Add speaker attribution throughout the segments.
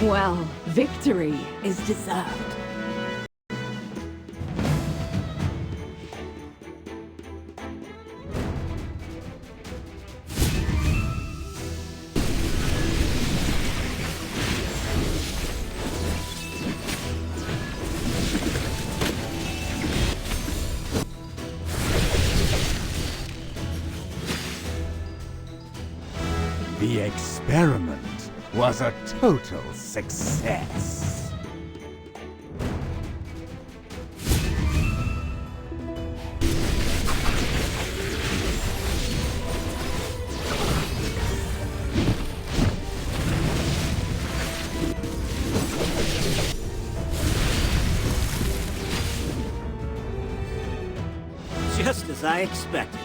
Speaker 1: Well, victory is deserved.
Speaker 2: The experiment was a total success.
Speaker 3: Just as I expected.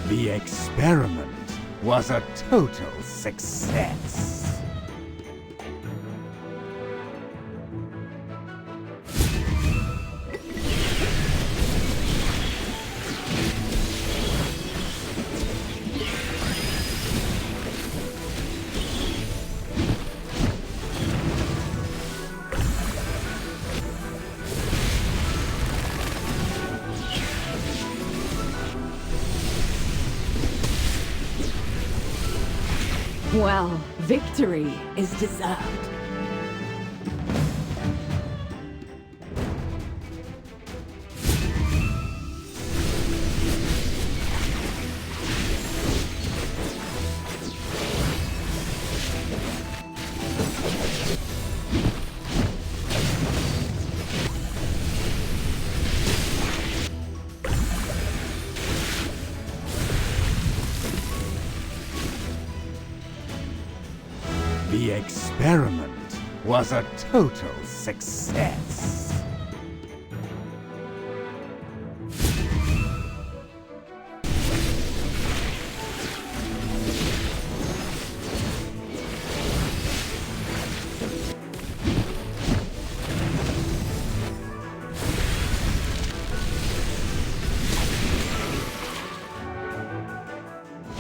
Speaker 2: The experiment was a total success.
Speaker 1: Well, victory is deserved.
Speaker 2: The experiment was a total success.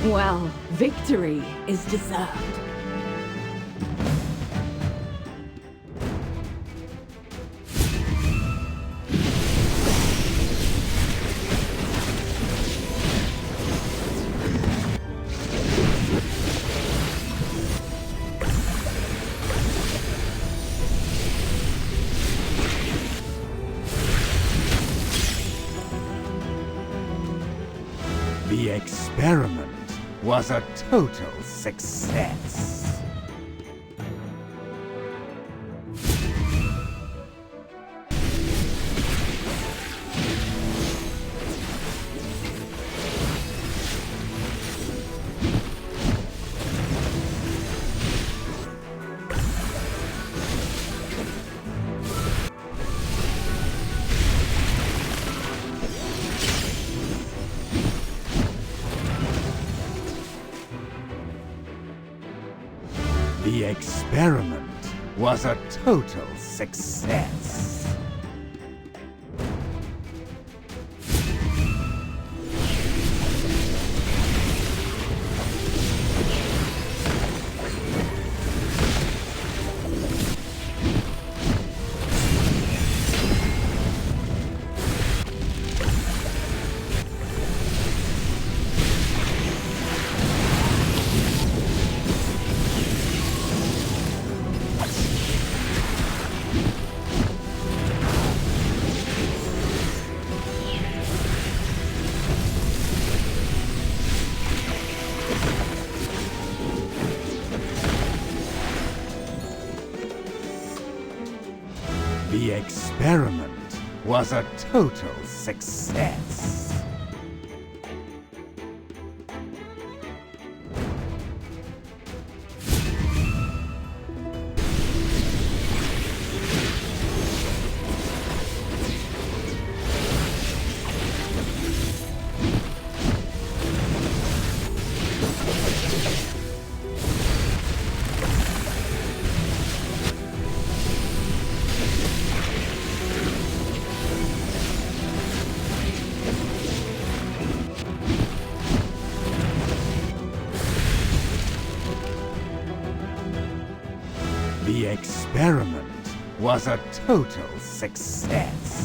Speaker 1: Well, victory is deserved.
Speaker 2: The experiment was a total success. The experiment was a total success. The experiment was a total success. The experiment was a total success.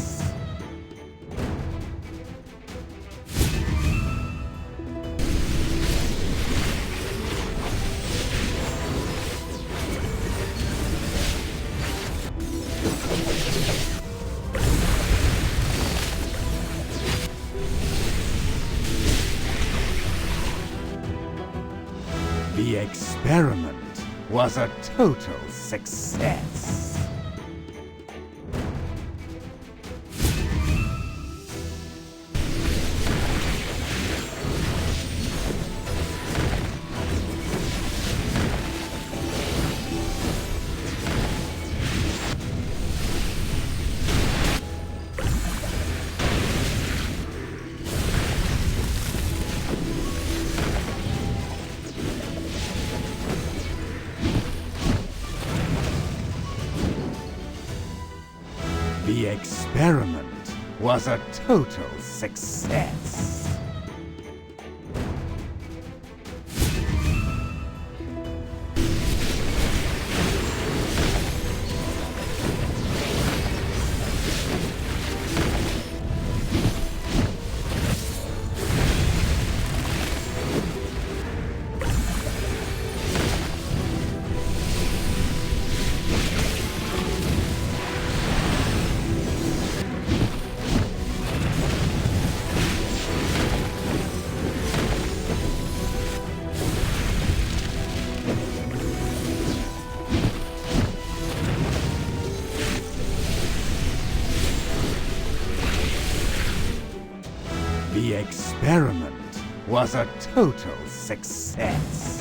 Speaker 2: The experiment was a total success. The experiment was a total success. The experiment was a total success.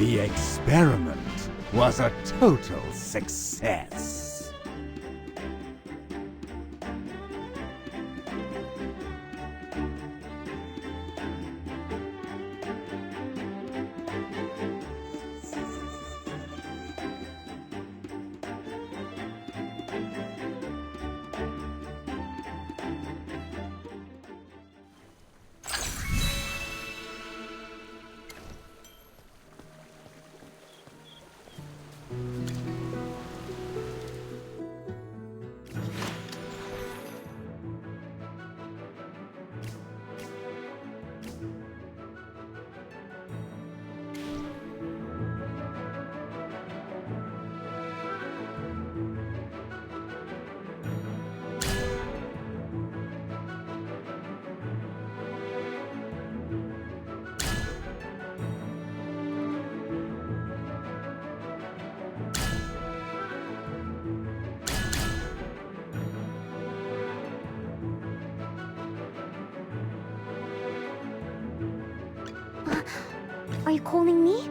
Speaker 2: The experiment was a total success.
Speaker 4: Are you calling me?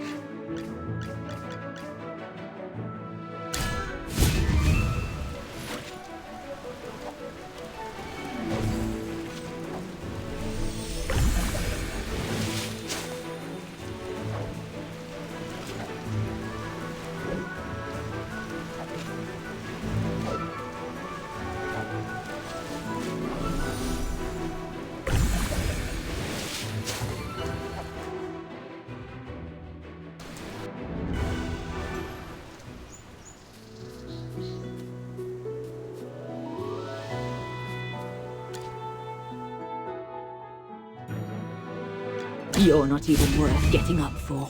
Speaker 1: You're not even worth getting up for.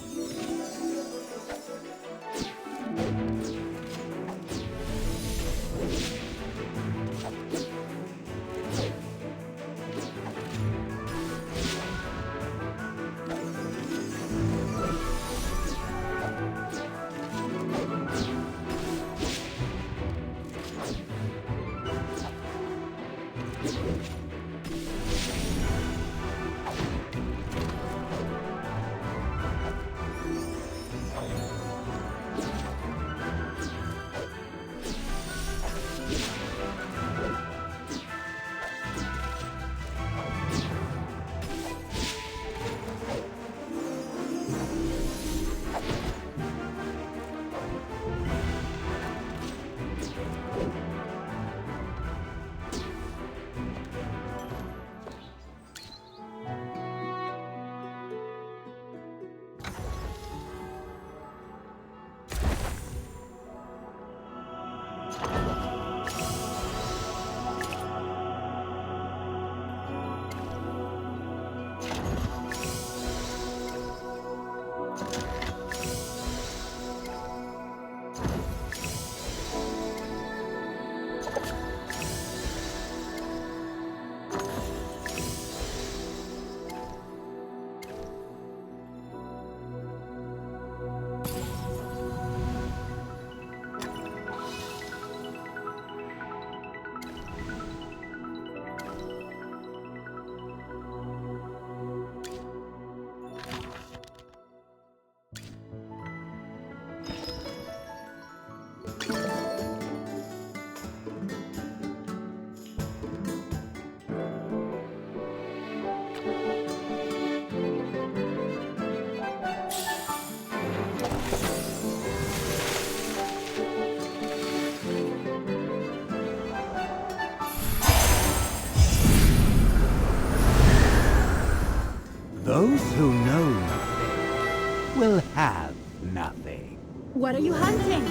Speaker 2: Those who know nothing will have nothing.
Speaker 5: What are you hunting?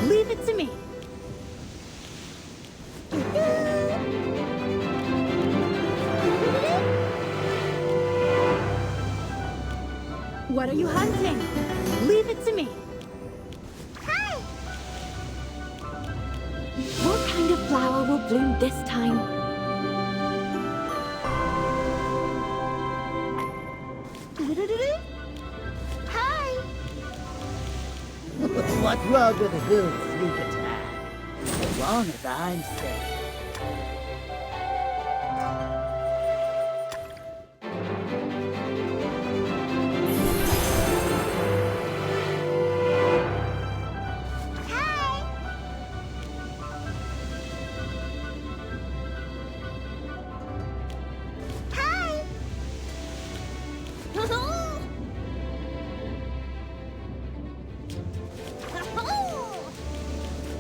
Speaker 5: Leave it to me. What are you hunting? Leave it to me.
Speaker 4: Hi!
Speaker 5: What kind of flower will bloom this time?
Speaker 4: Hi!
Speaker 3: What's wrong with a good sneak attack? As long as I'm safe.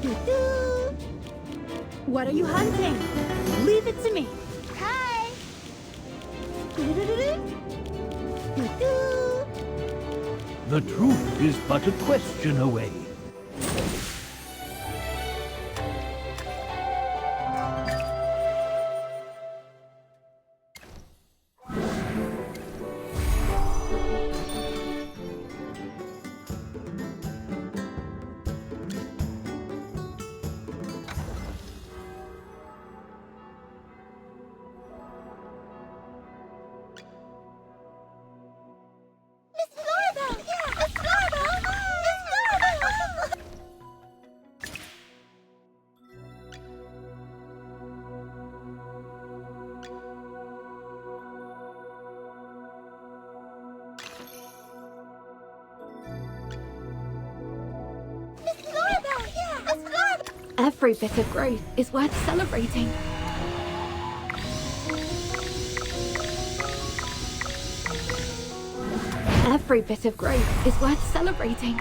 Speaker 5: Doo-doo. What are you hunting? Leave it to me.
Speaker 4: Hi!
Speaker 5: Doo-doo-doo-doo. Doo-doo.
Speaker 6: The truth is but a question away.
Speaker 4: Miss Floribel! Yeah! Miss Floribel! Miss Floribel! Miss Floribel! Yeah! Miss Floribel!
Speaker 1: Every bit of growth is worth celebrating. Every bit of growth is worth celebrating.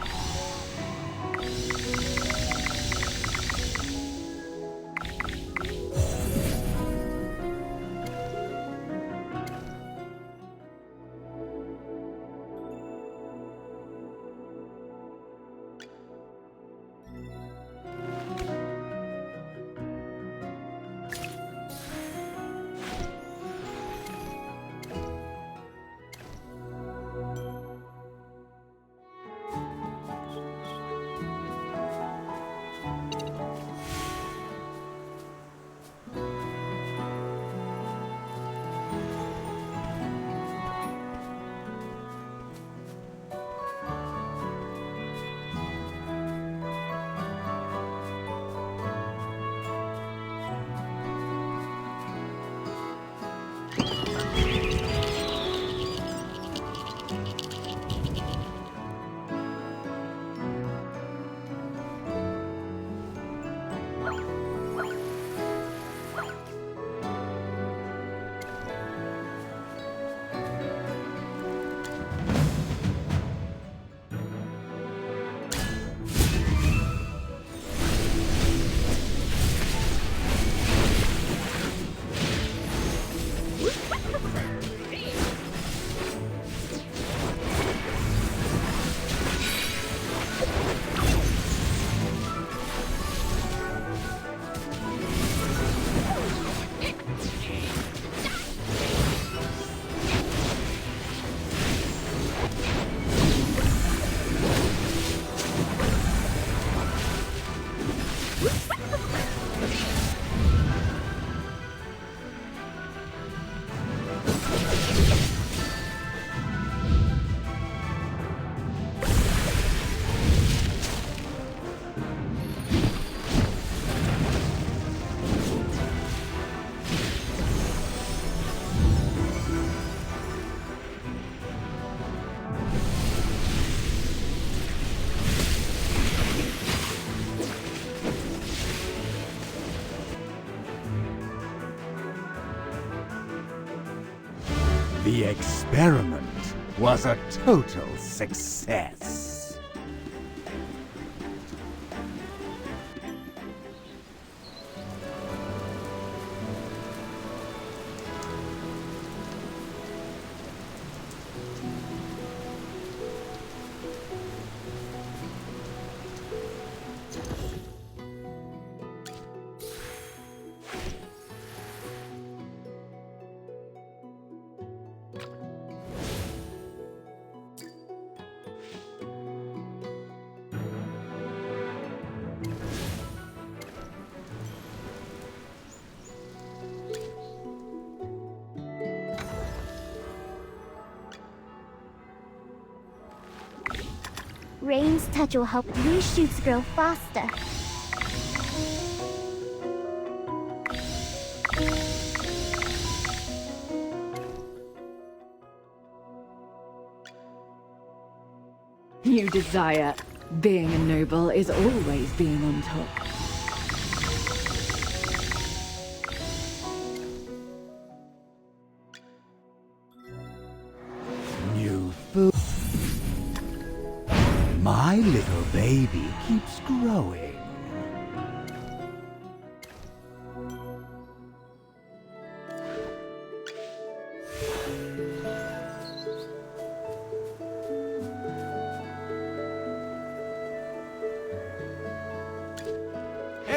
Speaker 2: The experiment was a total success.
Speaker 4: Rain's touch will help these shoots grow faster.
Speaker 1: You desire. Being a noble is always being on top.
Speaker 2: New food. My little baby keeps growing.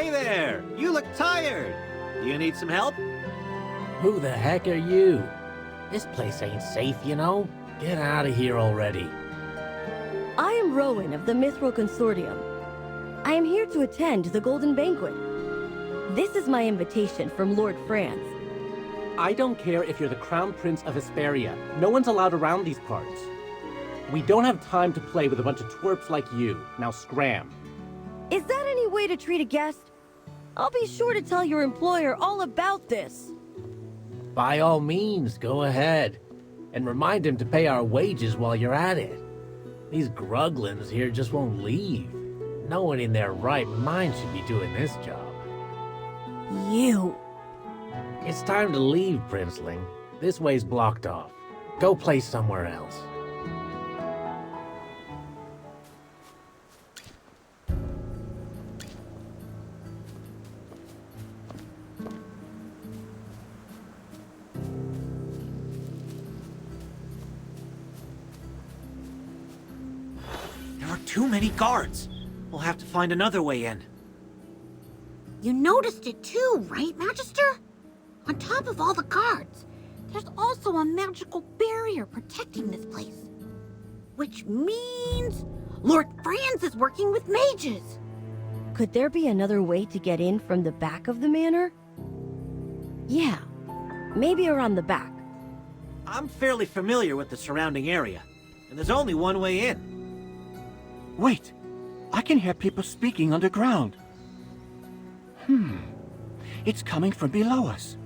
Speaker 7: Hey there! You look tired! Do you need some help?
Speaker 8: Who the heck are you? This place ain't safe, you know? Get out of here already.
Speaker 9: I am Rowan of the Mithril Consortium. I am here to attend the Golden Banquet. This is my invitation from Lord Franz.
Speaker 10: I don't care if you're the Crown Prince of Hesperia. No one's allowed around these parts. We don't have time to play with a bunch of twerps like you. Now scram.
Speaker 9: Is that any way to treat a guest? I'll be sure to tell your employer all about this.
Speaker 8: By all means, go ahead. And remind him to pay our wages while you're at it. These gruglins here just won't leave. No one in their right mind should be doing this job.
Speaker 9: You.
Speaker 8: It's time to leave, Princeling. This way's blocked off. Go play somewhere else.
Speaker 7: There are too many guards. We'll have to find another way in.
Speaker 4: You noticed it too, right, Magister? On top of all the guards, there's also a magical barrier protecting this place. Which means Lord Franz is working with mages.
Speaker 9: Could there be another way to get in from the back of the manor? Yeah, maybe around the back.
Speaker 7: I'm fairly familiar with the surrounding area, and there's only one way in.
Speaker 2: Wait! I can hear people speaking underground. It's coming from below us.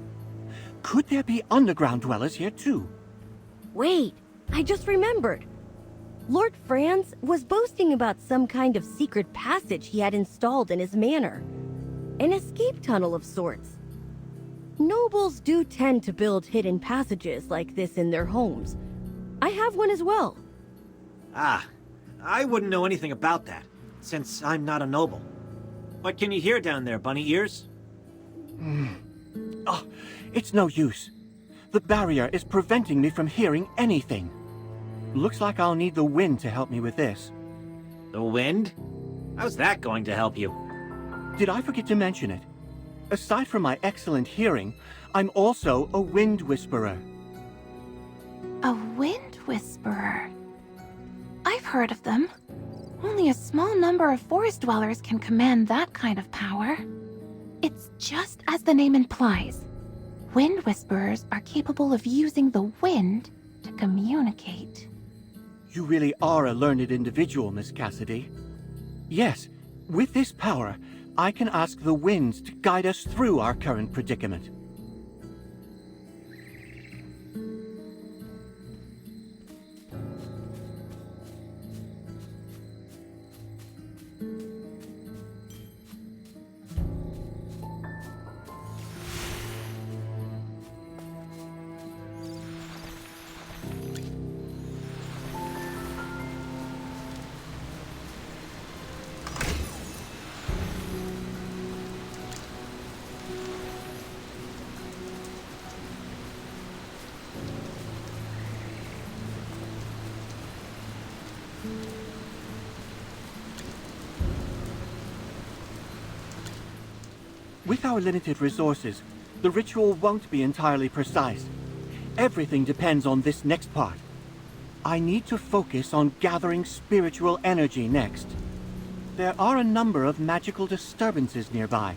Speaker 2: Could there be underground dwellers here too?
Speaker 9: Wait, I just remembered. Lord Franz was boasting about some kind of secret passage he had installed in his manor. An escape tunnel of sorts. Nobles do tend to build hidden passages like this in their homes. I have one as well.
Speaker 7: Ah, I wouldn't know anything about that, since I'm not a noble. What can you hear down there, bunny ears?
Speaker 2: Oh, it's no use. The barrier is preventing me from hearing anything. Looks like I'll need the wind to help me with this.
Speaker 7: The wind? How's that going to help you?
Speaker 2: Did I forget to mention it? Aside from my excellent hearing, I'm also a wind whisperer.
Speaker 11: A wind whisperer? I've heard of them. Only a small number of forest dwellers can command that kind of power. It's just as the name implies. Wind whisperers are capable of using the wind to communicate.
Speaker 2: You really are a learned individual, Miss Cassidy. Yes, with this power, I can ask the winds to guide us through our current predicament. With our limited resources, the ritual won't be entirely precise. Everything depends on this next part. I need to focus on gathering spiritual energy next. There are a number of magical disturbances nearby.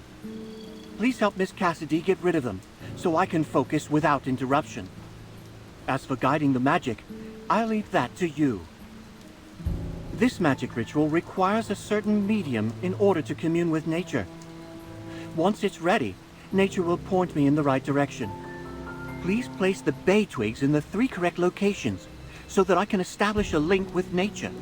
Speaker 2: Please help Miss Cassidy get rid of them, so I can focus without interruption. As for guiding the magic, I'll leave that to you. This magic ritual requires a certain medium in order to commune with nature. Once it's ready, nature will point me in the right direction. Please place the bay twigs in the 3 correct locations, so that I can establish a link with nature.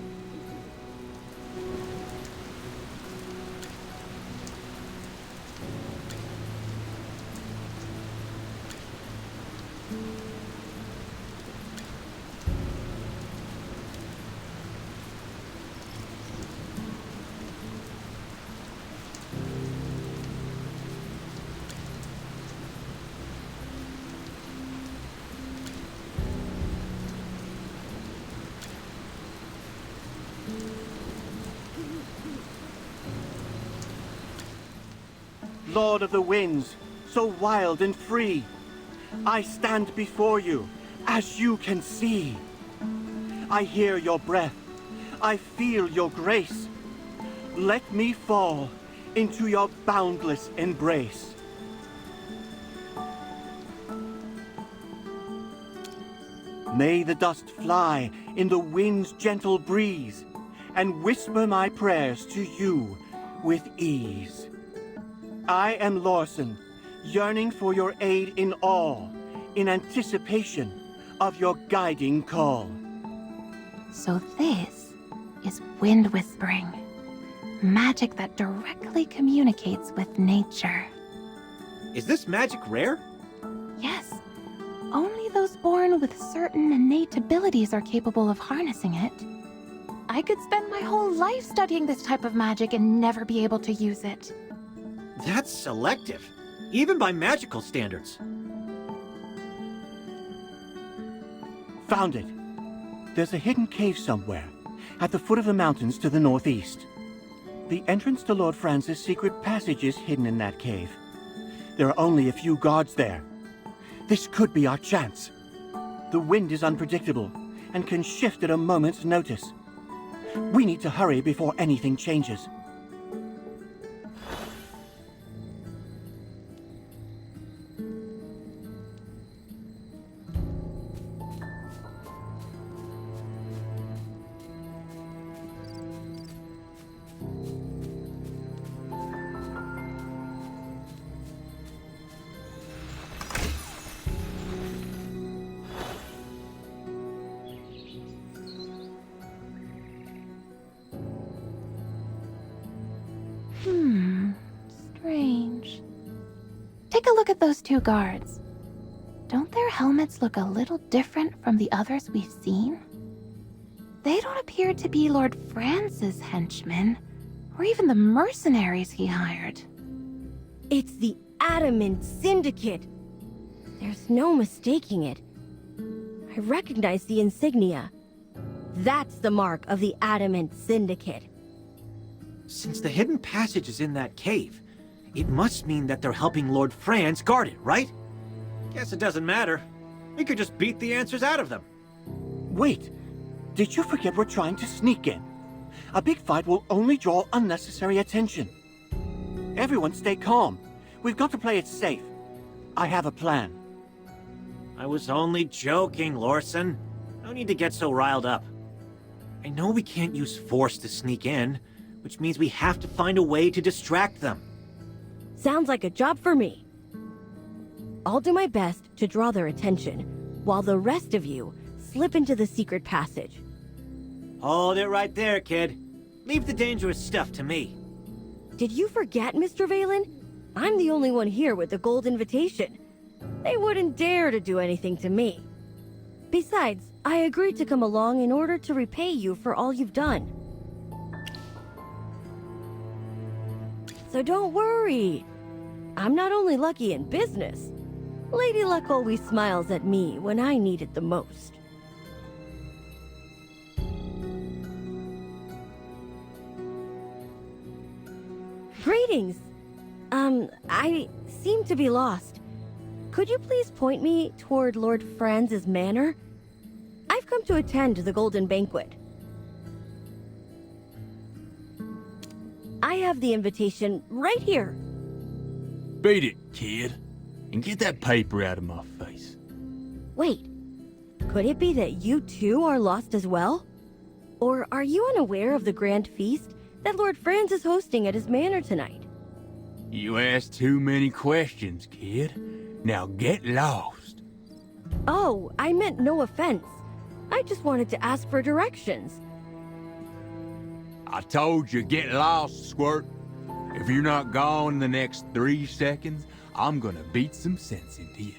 Speaker 2: Lord of the winds, so wild and free, I stand before you, as you can see. I hear your breath, I feel your grace. Let me fall into your boundless embrace. May the dust fly in the wind's gentle breeze, and whisper my prayers to you with ease. I am Lorsan, yearning for your aid in awe, in anticipation of your guiding call.
Speaker 11: So this is wind whispering. Magic that directly communicates with nature.
Speaker 7: Is this magic rare?
Speaker 11: Yes. Only those born with certain innate abilities are capable of harnessing it. I could spend my whole life studying this type of magic and never be able to use it.
Speaker 7: That's selective, even by magical standards.
Speaker 2: Found it. There's a hidden cave somewhere, at the foot of the mountains to the northeast. The entrance to Lord Franz's secret passage is hidden in that cave. There are only a few guards there. This could be our chance. The wind is unpredictable, and can shift at a moment's notice. We need to hurry before anything changes.
Speaker 11: Strange. Take a look at those two guards. Don't their helmets look a little different from the others we've seen? They don't appear to be Lord Franz's henchmen, or even the mercenaries he hired.
Speaker 9: It's the Adamant Syndicate. There's no mistaking it. I recognize the insignia. That's the mark of the Adamant Syndicate.
Speaker 7: Since the hidden passage is in that cave, it must mean that they're helping Lord Franz guard it, right? Guess it doesn't matter. We could just beat the answers out of them.
Speaker 2: Wait! Did you forget we're trying to sneak in? A big fight will only draw unnecessary attention. Everyone stay calm. We've got to play it safe. I have a plan.
Speaker 7: I was only joking, Lorsan. No need to get so riled up. I know we can't use force to sneak in, which means we have to find a way to distract them.
Speaker 9: Sounds like a job for me. I'll do my best to draw their attention, while the rest of you slip into the secret passage.
Speaker 7: Hold it right there, kid. Leave the dangerous stuff to me.
Speaker 9: Did you forget, Mr. Valen? I'm the only one here with the gold invitation. They wouldn't dare to do anything to me. Besides, I agreed to come along in order to repay you for all you've done. So don't worry. I'm not only lucky in business. Lady Luck always smiles at me when I need it the most. Greetings. I seem to be lost. Could you please point me toward Lord Franz's manor? I've come to attend the Golden Banquet. I have the invitation right here.
Speaker 12: Beat it, kid. And get that paper out of my face.
Speaker 9: Wait, could it be that you too are lost as well? Or are you unaware of the grand feast that Lord Franz is hosting at his manor tonight?
Speaker 12: You asked too many questions, kid. Now get lost.
Speaker 9: Oh, I meant no offense. I just wanted to ask for directions.
Speaker 12: I told you, get lost, Squirt. If you're not gone in the next 3 seconds, I'm gonna beat some sense into you.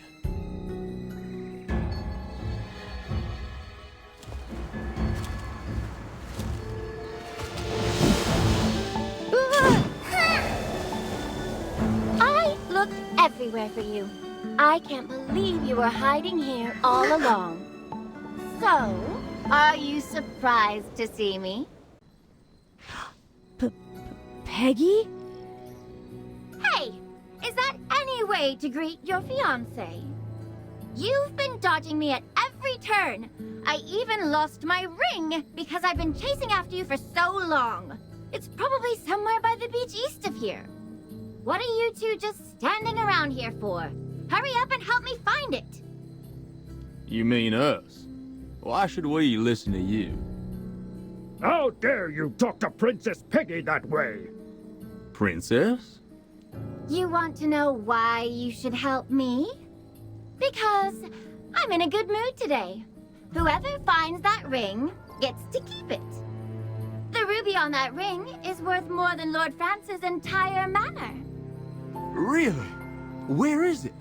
Speaker 13: I looked everywhere for you. I can't believe you were hiding here all along. So, are you surprised to see me?
Speaker 9: Peggy?
Speaker 13: Hey, any way to greet your fiancé. You've been dodging me at every turn. I even lost my ring because I've been chasing after you for so long. It's probably somewhere by the beach east of here. What are you two just standing around here for? Hurry up and help me find it.
Speaker 12: You mean us? Why should we listen to you?
Speaker 6: How dare you talk to Princess Peggy that way?
Speaker 12: Princess?
Speaker 13: You want to know why you should help me? Because I'm in a good mood today. Whoever finds that ring gets to keep it. The ruby on that ring is worth more than Lord Francis' entire manor.
Speaker 12: Really? Where is it?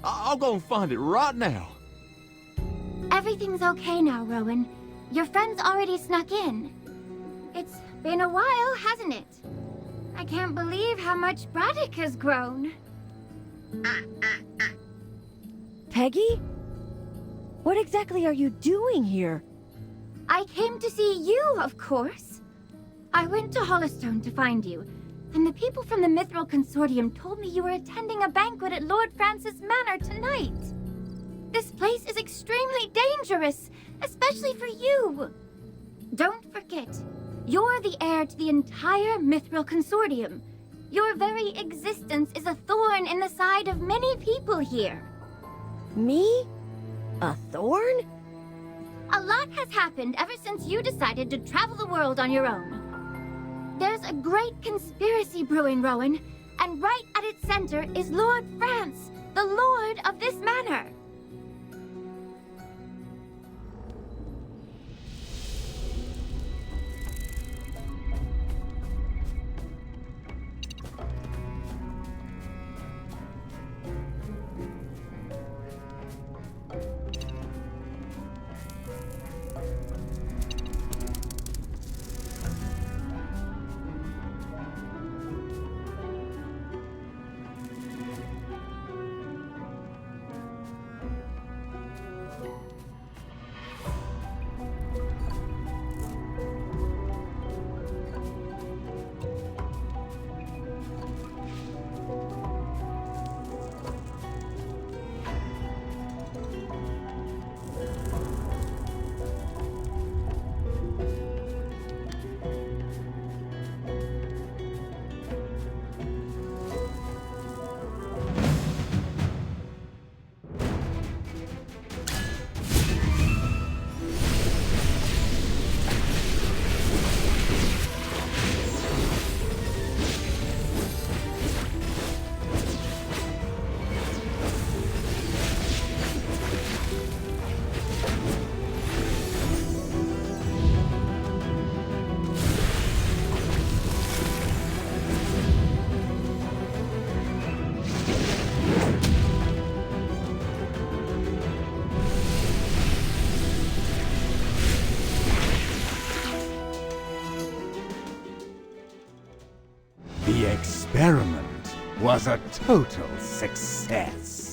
Speaker 12: I'll go and find it right now.
Speaker 13: Everything's okay now, Rowan. Your friend's already snuck in. It's been a while, hasn't it? I can't believe how much Braddock has grown.
Speaker 9: Peggy? What exactly are you doing here?
Speaker 13: I came to see you, of course. I went to Hollowstone to find you, and the people from the Mithril Consortium told me you were attending a banquet at Lord Francis Manor tonight. This place is extremely dangerous, especially for you. Don't forget, you're the heir to the entire Mithril Consortium. Your very existence is a thorn in the side of many people here.
Speaker 9: Me? A thorn?
Speaker 13: A lot has happened ever since you decided to travel the world on your own. There's a great conspiracy brewing, Rowan, and right at its center is Lord France, the lord of this manor.
Speaker 14: The experiment was a total success.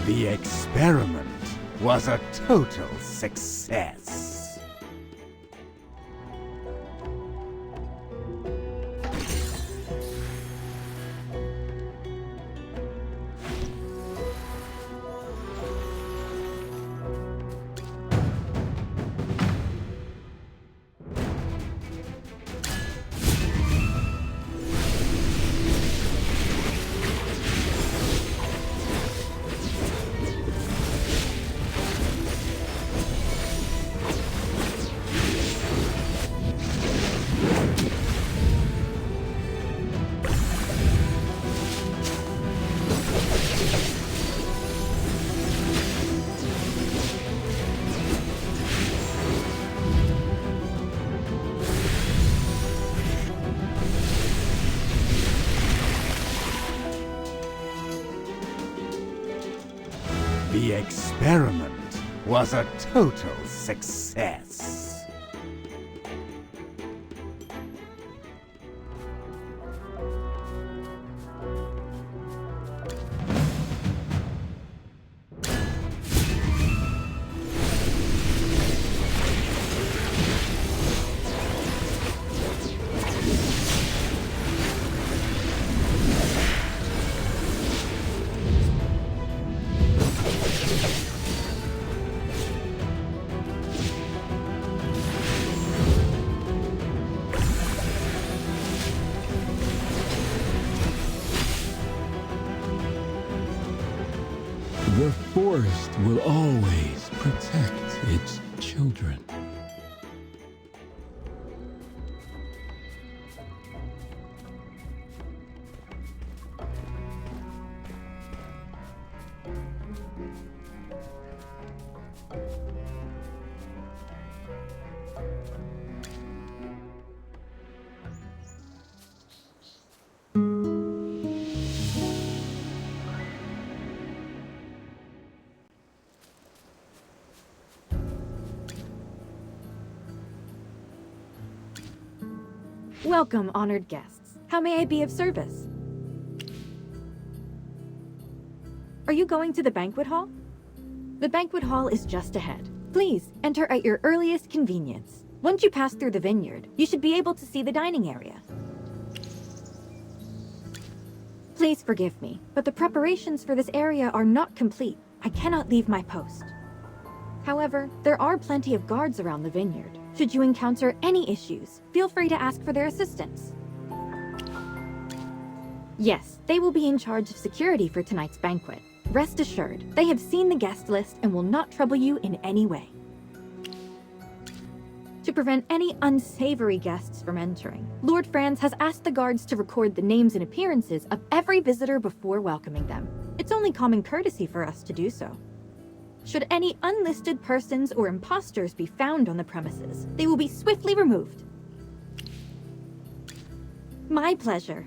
Speaker 14: The experiment was a total success. The experiment was a total success.
Speaker 15: The forest will always protect its children.
Speaker 1: Welcome, honored guests. How may I be of service? Are you going to the banquet hall? The banquet hall is just ahead. Please, enter at your earliest convenience. Once you pass through the vineyard, you should be able to see the dining area. Please forgive me, but the preparations for this area are not complete. I cannot leave my post. However, there are plenty of guards around the vineyard. Should you encounter any issues, feel free to ask for their assistance. Yes, they will be in charge of security for tonight's banquet. Rest assured, they have seen the guest list and will not trouble you in any way. To prevent any unsavory guests from entering, Lord Franz has asked the guards to record the names and appearances of every visitor before welcoming them. It's only common courtesy for us to do so. Should any unlisted persons or imposters be found on the premises, they will be swiftly removed. My pleasure.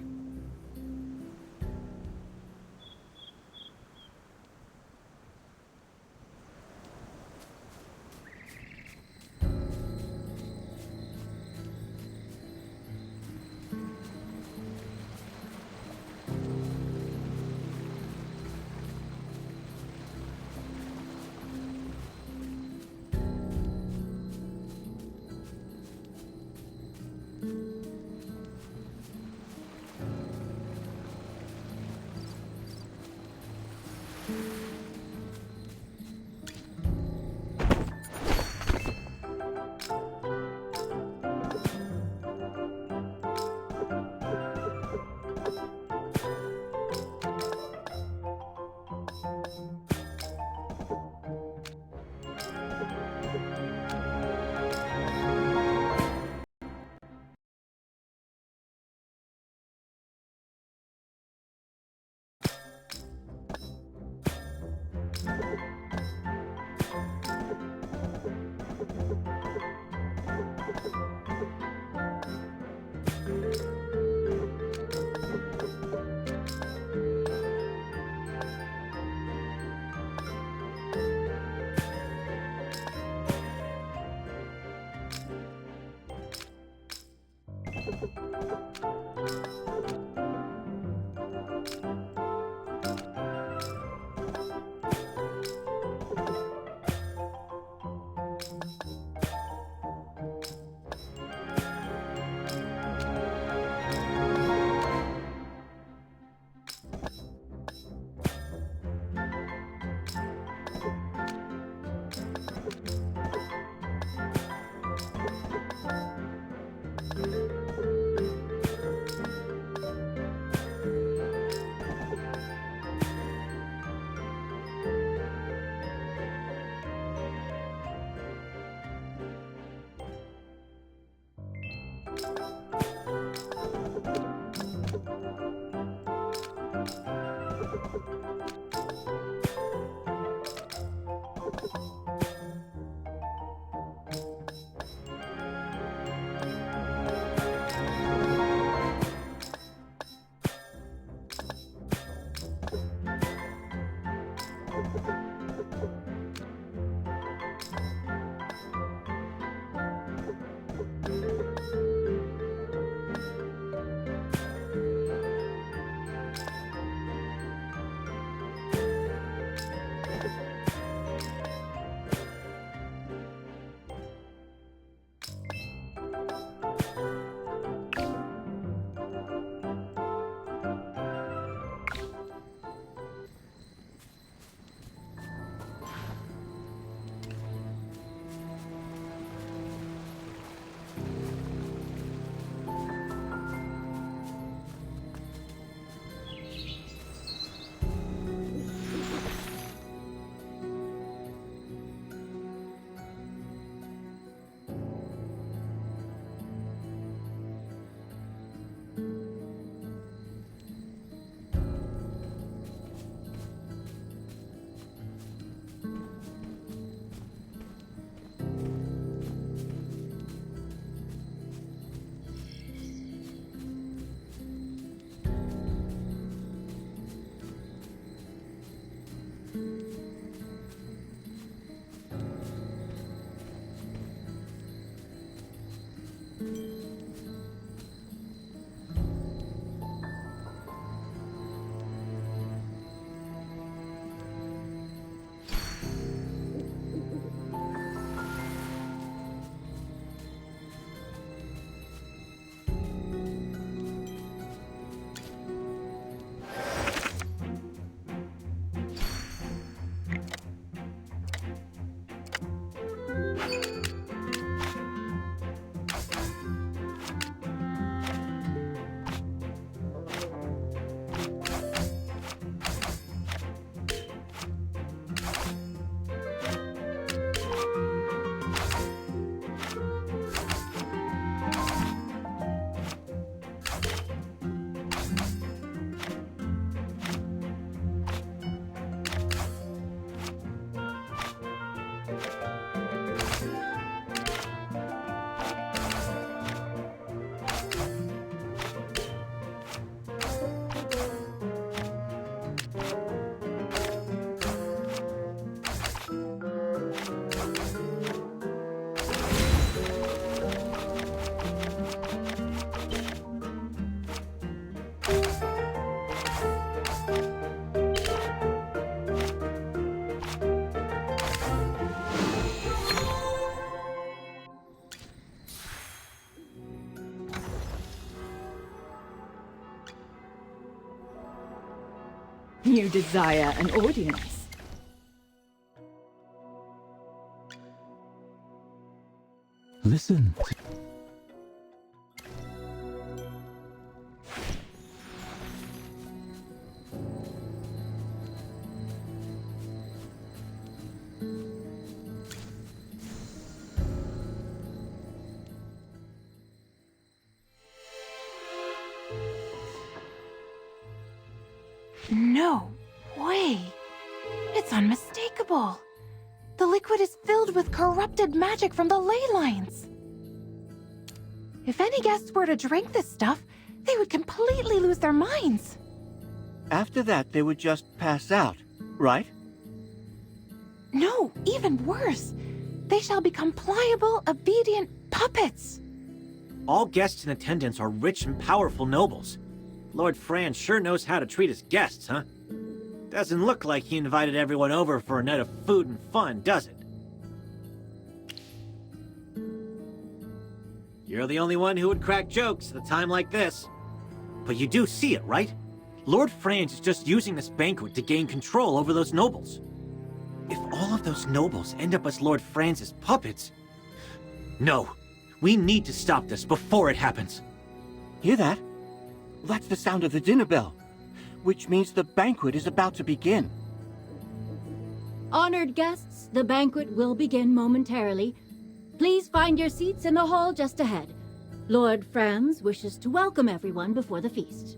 Speaker 5: You desire an audience.
Speaker 15: Listen.
Speaker 11: No way. It's unmistakable. The liquid is filled with corrupted magic from the ley lines. If any guests were to drink this stuff, they would completely lose their minds.
Speaker 2: After that, they would just pass out, right?
Speaker 11: No, even worse. They shall become pliable, obedient puppets.
Speaker 7: All guests in attendance are rich and powerful nobles. Lord Franz sure knows how to treat his guests, huh? Doesn't look like he invited everyone over for a night of food and fun, does it? You're the only one who would crack jokes at a time like this. But you do see it, right? Lord Franz is just using this banquet to gain control over those nobles. If all of those nobles end up as Lord Franz's puppets... No, we need to stop this before it happens.
Speaker 2: Hear that? That's the sound of the dinner bell, which means the banquet is about to begin.
Speaker 16: Honored guests, the banquet will begin momentarily. Please find your seats in the hall just ahead. Lord Franz wishes to welcome everyone before the feast.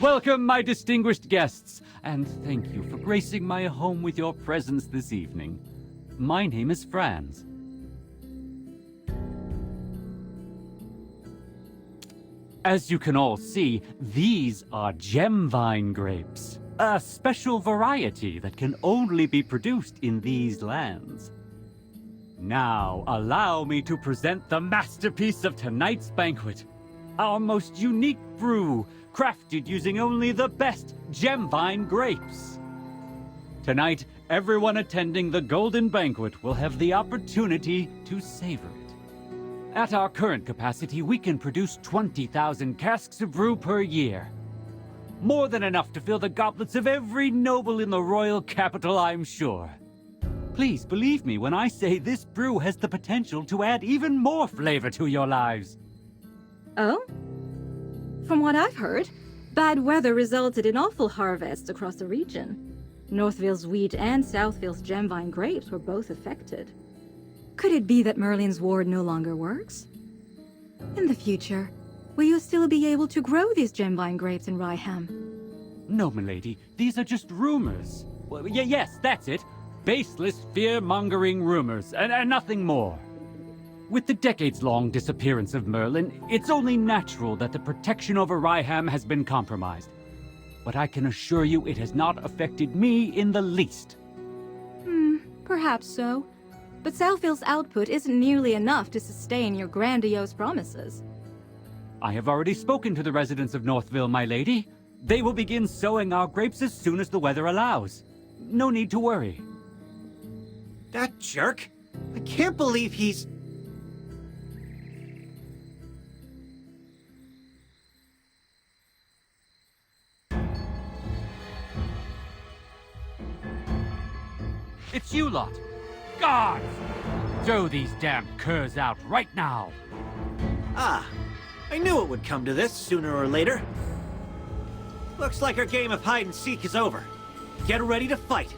Speaker 17: Welcome, my distinguished guests, and thank you for gracing my home with your presence this evening. My name is Franz. As you can all see, these are gemvine grapes, a special variety that can only be produced in these lands. Now, allow me to present the masterpiece of tonight's banquet, our most unique brew, crafted using only the best gemvine grapes. Tonight, everyone attending the Golden Banquet will have the opportunity to savor it. At our current capacity, we can produce 20,000 casks of brew per year. More than enough to fill the goblets of every noble in the royal capital, I'm sure. Please believe me when I say this brew has the potential to add even more flavor to your lives.
Speaker 5: Oh? From what I've heard, bad weather resulted in awful harvests across the region. Northville's wheat and Southville's gemvine grapes were both affected. Could it be that Merlin's ward no longer works? In the future, will you still be able to grow these gemvine grapes in Ryham?
Speaker 17: No, milady, these are just rumors. Well, yes, that's it. Baseless, fear-mongering rumors, and nothing more. With the decades-long disappearance of Merlin, it's only natural that the protection over Ryham has been compromised. But I can assure you it has not affected me in the least.
Speaker 5: Perhaps so. But Southville's output isn't nearly enough to sustain your grandiose promises.
Speaker 17: I have already spoken to the residents of Northville, my lady. They will begin sowing our grapes as soon as the weather allows. No need to worry.
Speaker 7: That jerk? I can't believe he's...
Speaker 17: It's you lot! Guards! Throw these damn curs out right now!
Speaker 7: Ah, I knew it would come to this sooner or later. Looks like our game of hide and seek is over. Get ready to fight.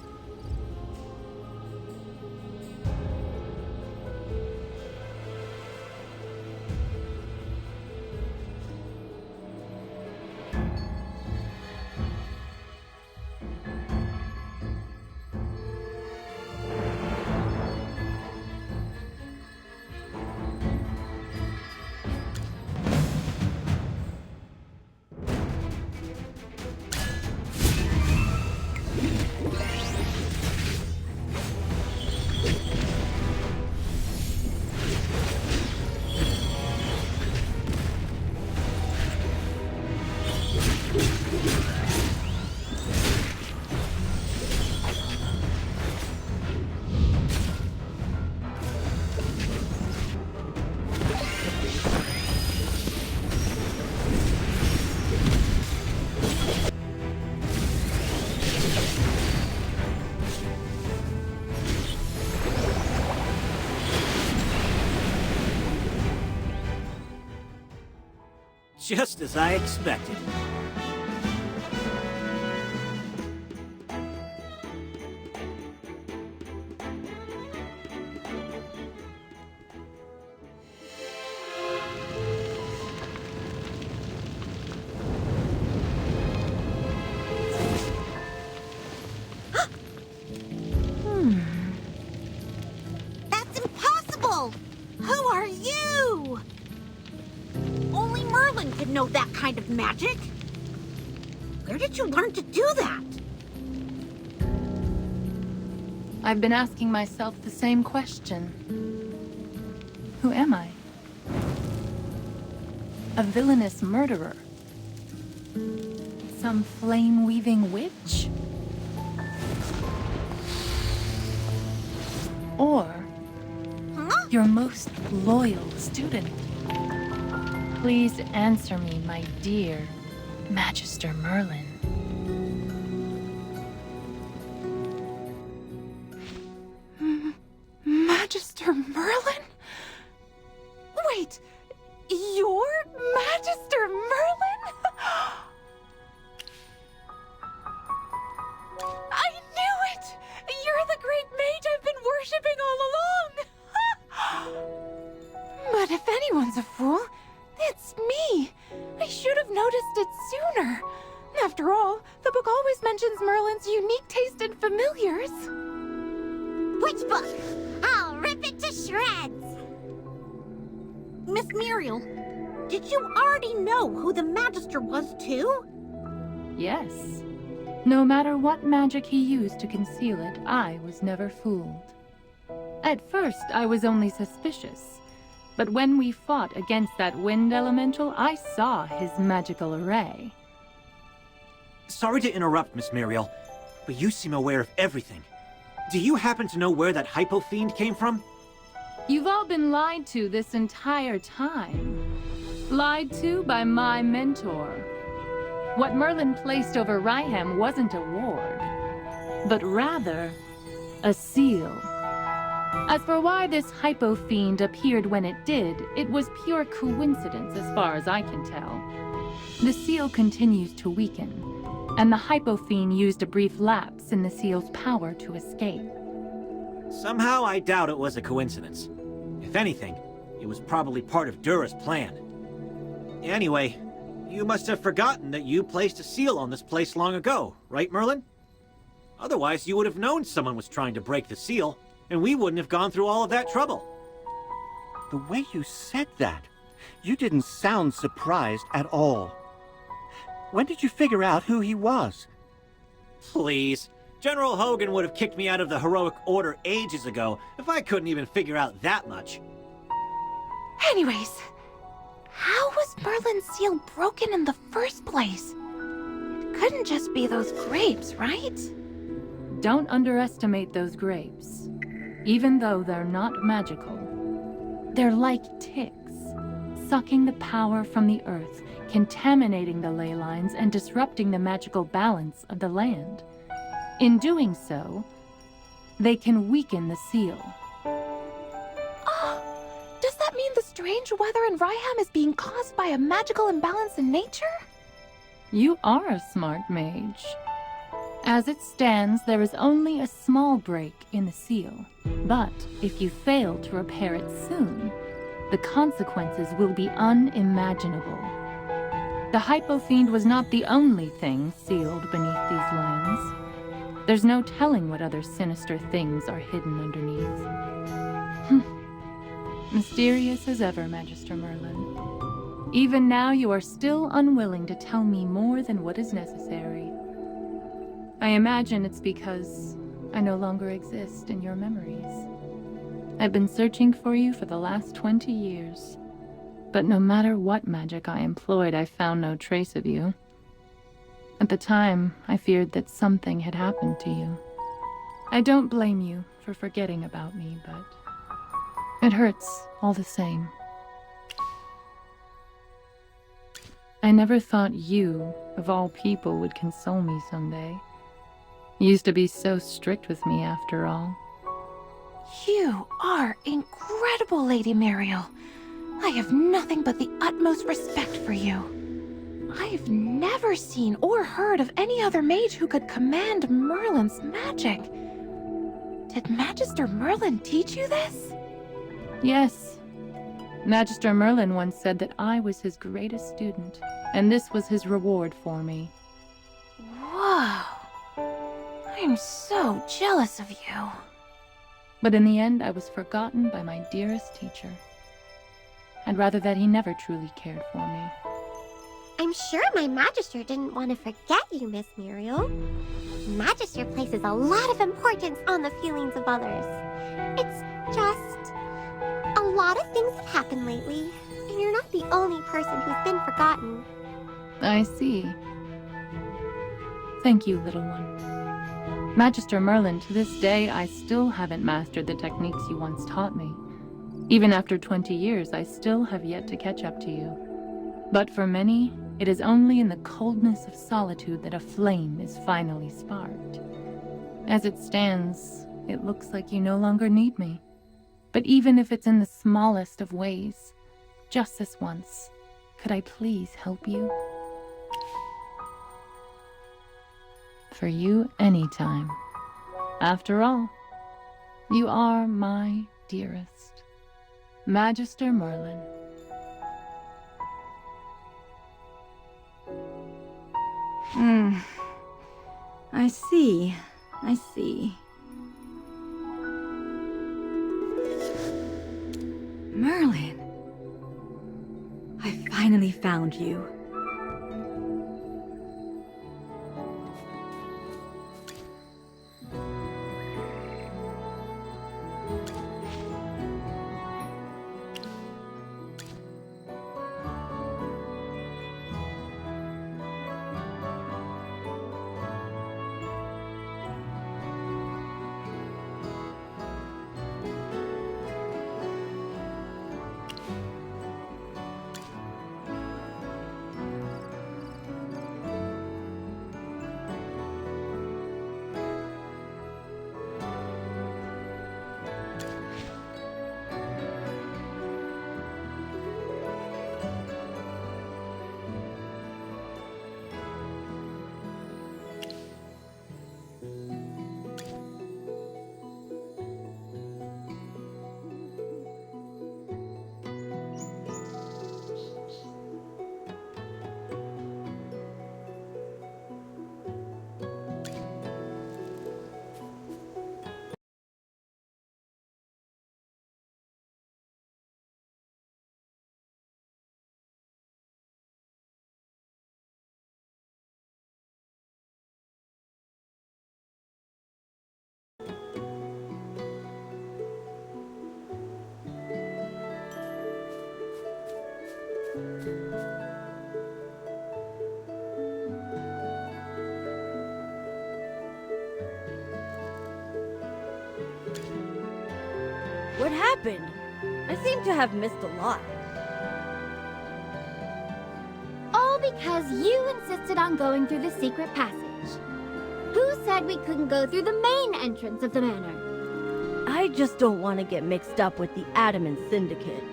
Speaker 7: Just as I expected.
Speaker 4: That's impossible! Who are you? Only Merlin could know that kind of magic. Where did you learn to do that?
Speaker 11: I've been asking myself the same question. Who am I? A villainous murderer? Some flame-weaving witch? Or your most loyal student? Please answer me, my dear Magister Merlin.
Speaker 18: Magister Merlin? Wait, you're Magister Merlin? I knew it! You're the great mage I've been worshipping all along! But if anyone's a fool, it's me. I should have noticed it sooner. After all, the book always mentions Merlin's unique taste in familiars.
Speaker 4: Which book? I'll rip it to shreds! Miss Muriel, did you already know who the Magister was, too?
Speaker 11: Yes. No matter what magic he used to conceal it, I was never fooled. At first, I was only suspicious. But when we fought against that wind elemental, I saw his magical array.
Speaker 7: Sorry to interrupt, Miss Muriel, but you seem aware of everything. Do you happen to know where that Hypo Fiend came from?
Speaker 11: You've all been lied to this entire time. Lied to by my mentor. What Merlin placed over Ryham wasn't a ward, but rather a seal. As for why this Hypo Fiend appeared when it did, it was pure coincidence as far as I can tell. The seal continues to weaken, and the Hypo Fiend used a brief lapse in the seal's power to escape.
Speaker 7: Somehow I doubt it was a coincidence. If anything, it was probably part of Dura's plan. Anyway, you must have forgotten that you placed a seal on this place long ago, right, Merlin? Otherwise, you would have known someone was trying to break the seal, and we wouldn't have gone through all of that trouble.
Speaker 2: The way you said that, you didn't sound surprised at all. When did you figure out who he was?
Speaker 7: Please. General Hogan would have kicked me out of the Heroic Order ages ago if I couldn't even figure out that much.
Speaker 18: Anyways, how was Merlin's seal broken in the first place? It couldn't just be those grapes, right?
Speaker 11: Don't underestimate those grapes. Even though they're not magical, they're like ticks, sucking the power from the earth, contaminating the ley lines, and disrupting the magical balance of the land. In doing so, they can weaken the seal.
Speaker 18: Does that mean the strange weather in Ryham is being caused by a magical imbalance in nature?
Speaker 11: You are a smart mage. As it stands, there is only a small break in the seal. But if you fail to repair it soon, the consequences will be unimaginable. The Hypo Fiend was not the only thing sealed beneath these lands. There's no telling what other sinister things are hidden underneath. Mysterious as ever, Magister Merlin. Even now, you are still unwilling to tell me more than what is necessary. I imagine it's because I no longer exist in your memories. I've been searching for you for the last 20 years. But no matter what magic I employed, I found no trace of you. At the time, I feared that something had happened to you. I don't blame you for forgetting about me, but it hurts all the same. I never thought you, of all people, would console me someday. You used to be so strict with me after all.
Speaker 18: You are incredible, Lady Muriel.
Speaker 11: I have nothing but the utmost respect for you. I've never seen or heard of any other mage who could command Merlin's magic. Did Magister Merlin teach you this?
Speaker 19: Yes. Magister Merlin once said that I was his greatest student, and this was his reward for me.
Speaker 11: Whoa. I'm so jealous of you.
Speaker 19: But in the end, I was forgotten by my dearest teacher. I'd rather that he never truly cared for me.
Speaker 20: I'm sure my Magister didn't want to forget you, Miss Muriel. Magister places a lot of importance on the feelings of others. It's just... a lot of things have happened lately, and you're not the only person who's been forgotten.
Speaker 19: I see. Thank you, little one. Magister Merlin, to this day, I still haven't mastered the techniques you once taught me. Even after 20 years, I still have yet to catch up to you. But for many, it is only in the coldness of solitude that a flame is finally sparked. As it stands, it looks like you no longer need me. But even if it's in the smallest of ways, just this once, could I please help you? For you, anytime. After all, you are my dearest. Magister Merlin.
Speaker 5: I see. I see. Merlin. I finally found you.
Speaker 9: What happened? I seem to have missed a lot.
Speaker 13: All because you insisted on going through the secret passage. Who said we couldn't go through the main entrance of the manor?
Speaker 9: I just don't want to get mixed up with the Adamant Syndicate.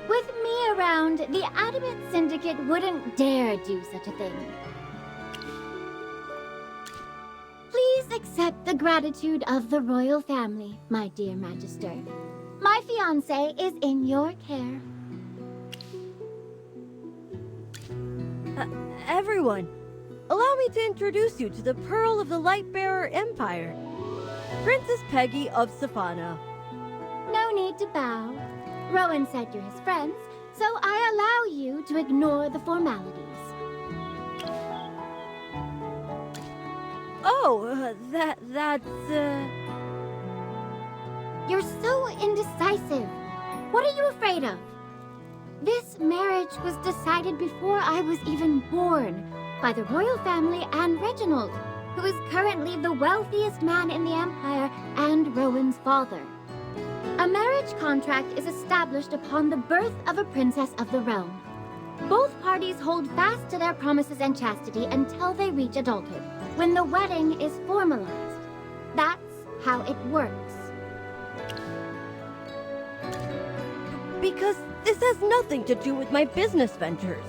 Speaker 13: With me around, the Adamant Syndicate wouldn't dare do such a thing. Please accept the gratitude of the royal family, my dear Magister. My fiancé is in your care.
Speaker 9: Everyone, allow me to introduce you to the Pearl of the Lightbearer Empire, Princess Peggy of Safana.
Speaker 13: No need to bow. Rowan said you're his friends, so I allow you to ignore the formalities.
Speaker 9: Oh, that's...
Speaker 13: You're so indecisive. What are you afraid of? This marriage was decided before I was even born by the royal family and Reginald, who is currently the wealthiest man in the Empire and Rowan's father. A marriage contract is established upon the birth of a princess of the realm. Both parties hold fast to their promises and chastity until they reach adulthood, when the wedding is formalized. That's how it works.
Speaker 9: Because this has nothing to do with my business ventures.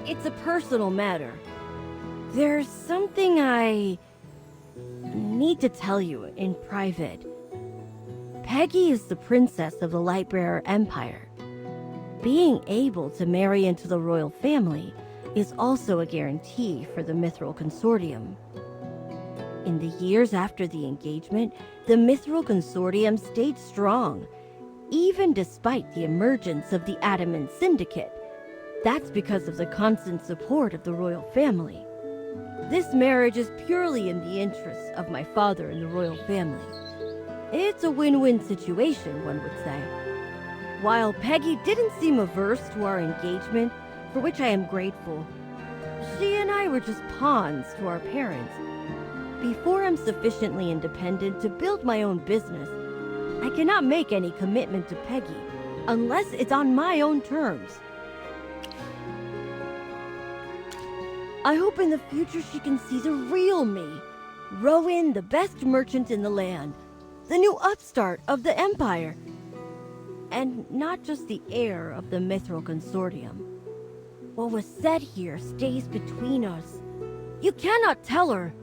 Speaker 9: It's a personal matter. There's something I need to tell you in private. Peggy is the princess of the Lightbearer Empire. Being able to marry into the royal family is also a guarantee for the Mithril Consortium. In the years after the engagement, the Mithril Consortium stayed strong, even despite the emergence of the Adamant Syndicate. That's because of the constant support of the royal family. This marriage is purely in the interests of my father and the royal family. It's a win-win situation, one would say. While Peggy didn't seem averse to our engagement, for which I am grateful, she and I were just pawns to our parents. Before I'm sufficiently independent to build my own business, I cannot make any commitment to Peggy unless it's on my own terms. I hope in the future she can see the real me. Rowan, the best merchant in the land, the new upstart of the Empire, and not just the heir of the Mithril Consortium. What was said here stays between us. You cannot tell her.